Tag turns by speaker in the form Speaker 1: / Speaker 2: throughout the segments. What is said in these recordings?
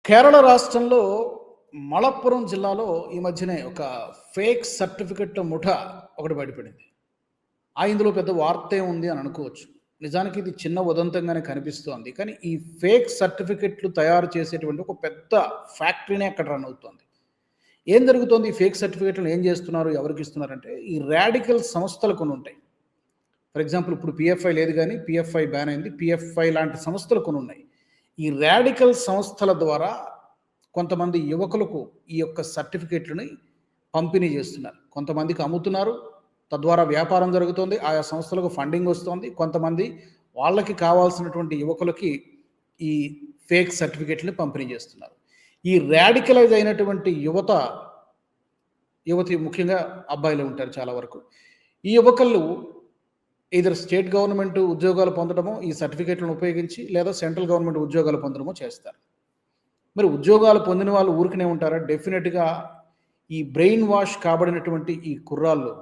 Speaker 1: కేరళ రాష్ట్రంలో మలప్పురం జిల్లాలో ఈ మధ్యనే ఒక ఫేక్ సర్టిఫికెట్ల ముఠ ఒకటి బయటపడింది. ఇందులో పెద్ద వార్తే ఉంది అని అనుకోవచ్చు. నిజానికి ఇది చిన్న ఉదంతంగానే కనిపిస్తోంది. కానీ ఈ ఫేక్ సర్టిఫికెట్లు తయారు చేసేటువంటి ఒక పెద్ద ఫ్యాక్టరీనే అక్కడ రన్ అవుతోంది. ఏం జరుగుతోంది? ఈ ఫేక్ సర్టిఫికెట్లను ఏం చేస్తున్నారు, ఎవరికి ఇస్తున్నారంటే ఈ రాడికల్ సంస్థలు కొన్ని ఉంటాయి. ఫర్ ఎగ్జాంపుల్ ఇప్పుడు పిఎఫ్ఐ లేదు, కానీ పిఎఫ్ఐ బ్యాన్ అయింది. పిఎఫ్ఐ లాంటి సంస్థలు కొన్ని ఉన్నాయి. ఈ రాడికల్ సంస్థల ద్వారా కొంతమంది యువకులకు ఈ యొక్క సర్టిఫికేట్లని పంపిణీ చేస్తున్నారు. కొంతమందికి అమ్ముతున్నారు, తద్వారా వ్యాపారం జరుగుతుంది, ఆయా సంస్థలకు ఫండింగ్ వస్తుంది. కొంతమంది వాళ్ళకి కావాల్సినటువంటి యువకులకి ఈ ఫేక్ సర్టిఫికేట్లని పంపిణీ చేస్తున్నారు. ఈ రాడికలైజ్ అయినటువంటి యువతి ముఖ్యంగా అబ్బాయిలు ఉంటారు చాలా వరకు. ఈ యువకులు ఇద్దరు స్టేట్ గవర్నమెంట్ ఉద్యోగాలు పొందడమో ఈ సర్టిఫికేట్లను ఉపయోగించి, లేదా సెంట్రల్ గవర్నమెంట్ ఉద్యోగాలు పొందడమో చేస్తారు. మరి ఉద్యోగాలు పొందిన వాళ్ళు ఊరికనే ఉంటారా? డెఫినెట్గా ఈ బ్రెయిన్ వాష్ కాబడినటువంటి ఈ కుర్రాళ్ళు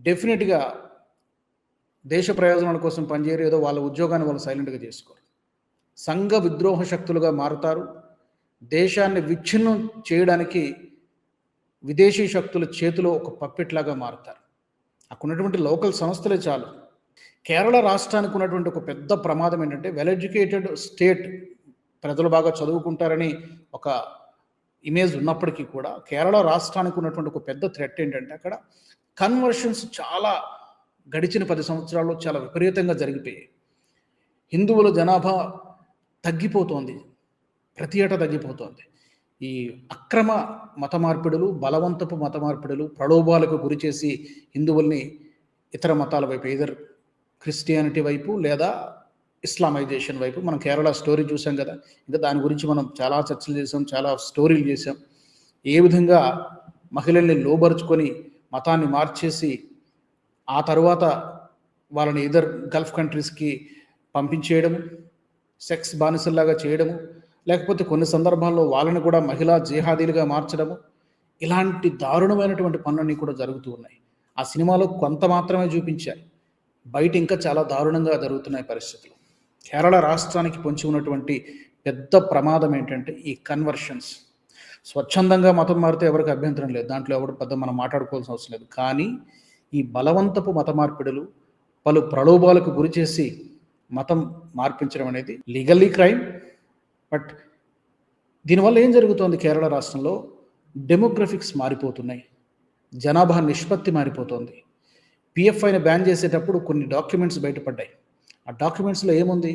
Speaker 1: డెఫినెట్గా దేశ ప్రయోజనాల కోసం పనిచేయరు. ఏదో వాళ్ళ ఉద్యోగాన్ని వాళ్ళు సైలెంట్గా చేసుకోరు. సంఘ విద్రోహ శక్తులుగా మారుతారు. దేశాన్ని విచ్ఛిన్నం చేయడానికి విదేశీ శక్తుల చేతిలో ఒక పప్పెట్లాగా మారుతారు. అక్కడ ఉన్నటువంటి లోకల్ సంస్థలే చాలు. కేరళ రాష్ట్రానికి ఉన్నటువంటి ఒక పెద్ద ప్రమాదం ఏంటంటే, వెల్ ఎడ్యుకేటెడ్ స్టేట్, ప్రజలు బాగా చదువుకుంటారని ఒక ఇమేజ్ ఉన్నప్పటికీ కూడా కేరళ రాష్ట్రానికి ఉన్నటువంటి ఒక పెద్ద థ్రెట్ ఏంటంటే, అక్కడ కన్వర్షన్స్ చాలా గడిచిన 10 సంవత్సరాల్లో చాలా విపరీతంగా జరిగిపోయాయి. హిందువుల జనాభా తగ్గిపోతోంది, ప్రతి ఏటా తగ్గిపోతోంది. ఈ అక్రమ మత మార్పిడులు, బలవంతపు మత మార్పిడులు, ప్రలోభాలకు గురి చేసి హిందువుల్ని ఇతర మతాల వైపు, ఎయిదర్ క్రిస్టియానిటీ వైపు లేదా ఇస్లామైజేషన్ వైపు, మనం కేరళ స్టోరీ చూసాం కదా. ఇంకా దాని గురించి మనం చాలా చర్చలు చేసాం, చాలా స్టోరీలు చేసాం. ఏ విధంగా మహిళల్ని లోబరుచుకొని మతాన్ని మార్చేసి ఆ తర్వాత వాళ్ళని ఇదర్ గల్ఫ్ కంట్రీస్కి పంపించేయడము, సెక్స్ బానిసల్లాగా చేయడము, లేకపోతే కొన్ని సందర్భాల్లో వాళ్ళని కూడా మహిళా జిహాదీలుగా మార్చడము, ఇలాంటి దారుణమైనటువంటి పనులన్నీ కూడా జరుగుతూ ఉన్నాయి. ఆ సినిమాలో కొంత మాత్రమే చూపించారు, బయట ఇంకా చాలా దారుణంగా జరుగుతున్నాయి పరిస్థితులు. కేరళ రాష్ట్రానికి పొంచి ఉన్నటువంటి పెద్ద ప్రమాదం ఏంటంటే ఈ కన్వర్షన్స్. స్వచ్ఛందంగా మతం మారితే ఎవరికి అభ్యంతరం లేదు, దాంట్లో ఎవరు పెద్ద మనం మాట్లాడుకోవాల్సిన అవసరం లేదు. కానీ ఈ బలవంతపు మత మార్పిడులు, పలు ప్రలోభాలకు గురి చేసి మతం మార్పించడం అనేది లీగల్లీ క్రైమ్. బట్ దీనివల్ల ఏం జరుగుతోంది? కేరళ రాష్ట్రంలో డెమోగ్రఫిక్స్ మారిపోతున్నాయి, జనాభా నిష్పత్తి మారిపోతుంది. పిఎఫ్ఐని బ్యాన్ చేసేటప్పుడు కొన్ని డాక్యుమెంట్స్ బయటపడ్డాయి. ఆ డాక్యుమెంట్స్లో ఏముంది?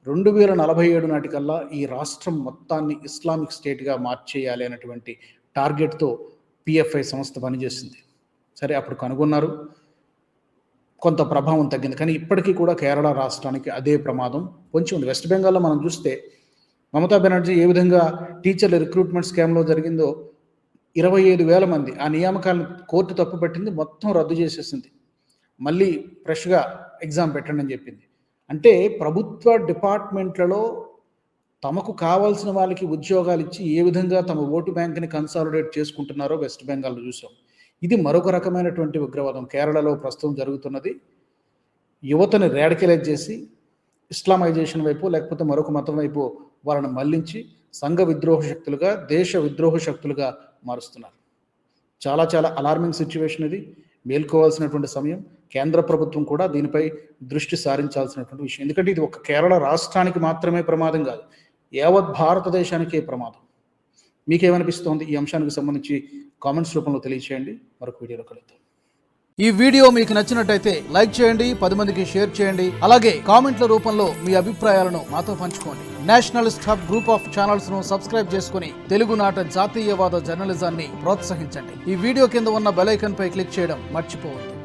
Speaker 1: 2047 నాటికల్లా ఈ రాష్ట్రం మొత్తాన్ని ఇస్లామిక్ స్టేట్గా మార్చేయాలి అనేటువంటి టార్గెట్తో పిఎఫ్ఐ సంస్థ పనిచేసింది. సరే, అప్పుడు కనుగొన్నారు, కొంత ప్రభావం తగ్గింది. కానీ ఇప్పటికీ కూడా కేరళ రాష్ట్రానికి అదే ప్రమాదం పొంచి ఉంది. వెస్ట్ బెంగాల్లో మనం చూస్తే మమతా బెనర్జీ ఏ విధంగా టీచర్ల రిక్రూట్మెంట్ స్కామ్లో జరిగిందో, 25,000 మంది ఆ నియామకాలను కోర్టు తప్పుపట్టింది, మొత్తం రద్దు చేసేసింది. మళ్ళీ ఫ్రెష్గా ఎగ్జామ్ పెట్టండి అని చెప్పింది. అంటే ప్రభుత్వ డిపార్ట్మెంట్లలో తమకు కావాల్సిన వాళ్ళకి ఉద్యోగాలు ఇచ్చి ఏ విధంగా తమ ఓటు బ్యాంక్ని కన్సాలిడేట్ చేసుకుంటున్నారో వెస్ట్ బెంగాల్లో చూసాం. ఇది మరొక రకమైనటువంటి ఉగ్రవాదం కేరళలో ప్రస్తుతం జరుగుతున్నది. యువతని రాడికలైజ్ చేసి ఇస్లామైజేషన్ వైపు, లేకపోతే మరొక మతం వైపు వాళ్ళని మళ్లించి సంఘ విద్రోహ శక్తులుగా, దేశ విద్రోహ శక్తులుగా మారుస్తున్నారు. చాలా చాలా అలార్మింగ్ సిచ్యువేషన్ ఇది. మేల్కోవాల్సినటువంటి సమయం. కేంద్ర ప్రభుత్వం కూడా దీనిపై దృష్టి సారించాల్సినటువంటి విషయం. ఎందుకంటే ఇది ఒక కేరళ రాష్ట్రానికి మాత్రమే ప్రమాదం కాదు, యావత్ భారతదేశానికే ప్రమాదం. మీకేమనిపిస్తోంది? ఈ అంశానికి సంబంధించి కామెంట్స్ రూపంలో తెలియచేయండి. మరొక వీడియోలో కలుద్దాం.
Speaker 2: ఈ వీడియో మీకు నచ్చినట్టయితే లైక్ చేయండి, 10 మందికి షేర్ చేయండి. అలాగే కామెంట్ల రూపంలో మీ అభిప్రాయాలను మాతో పంచుకోండి. Nationalist hub group of channels ను సబ్స్క్రైబ్ చేసుకుని తెలుగునాట జాతీయవాద జర్నలిజాన్ని ప్రోత్సహించండి. ఈ వీడియో కింద ఉన్న బెల్ ఐకాన్ పై క్లిక్ చేయడం మర్చిపోవద్దు.